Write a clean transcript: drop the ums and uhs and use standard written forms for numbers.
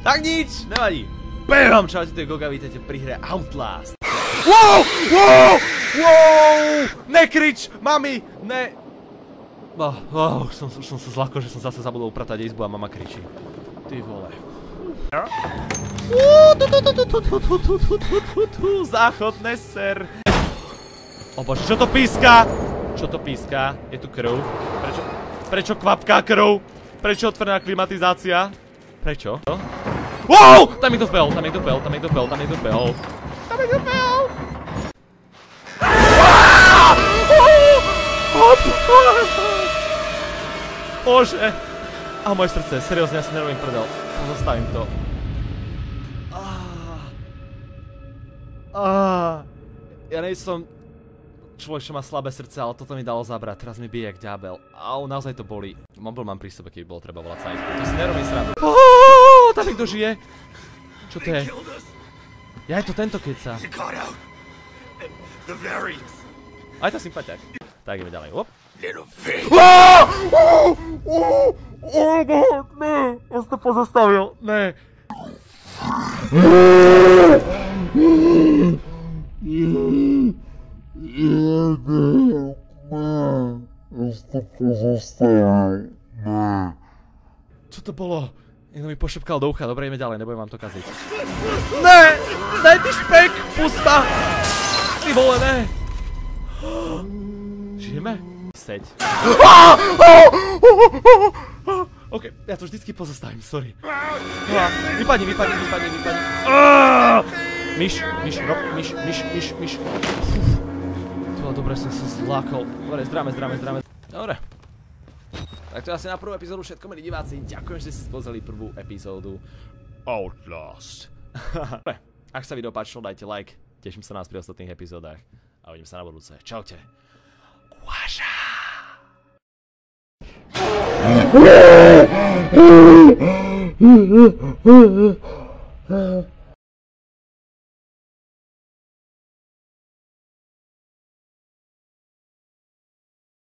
Tak nič, nevadí. Bam! Čaute, to je Goga, vítajte pri hre Outlast. Wow! Wow! Wow! Nekrič, mami, ne... Už som sa zlakol, že som zase zabudol upratať izbu a mama kričí. Ty vole. Záchodné ser. O bože, čo to píska? Čo to píska? Je tu krv. Prečo kvapká krv? Prečo otvorená klimatizácia? Prečo? Wow! Tam je to vbehol, tam je to vbehol, tam je to vbehol, tam je to vbehol. Tam je to vbehol. Bože. A moje srdce, seriózne, ja si nerobím prdel. Pozastavím to. Ja nejsom človek, čo má slabé srdce, ale toto mi dalo zabrať. Teraz mi bije jak ďábel. Au, naozaj to bolí. Mobil mám pri sebe, keď bolo treba volať sa. To si nerobím srandu. Tam niekto žije. Čo to je? Ja, je to tento keca. Aj tá sympatiák. Tak ideme ďalej. Op. Ne, ja som to pozastavil. Ne. Čo to bolo? Niekto mi pošepkal do ucha, dobre, ideme ďalej, nebudem vám to kaziť. Ne! Daj ty špek! Pust ma! Ty vole, ne! Žijeme? Seď. OK, ja to vždycky pozastavím, sorry. Vypadni. Myš. Dobre, som sa zlákol. Dobre, zdráme. Dobre. Tak to je asi na prvú epizódu všetko, milí diváci. Ďakujem, že ste si pozreli prvú epizódu Outlast. Dobre, ak sa video páčilo, dajte like. Teším sa na vás pri ostatných epizódach. A uvidím sa na budúce. Čaute. Quasha.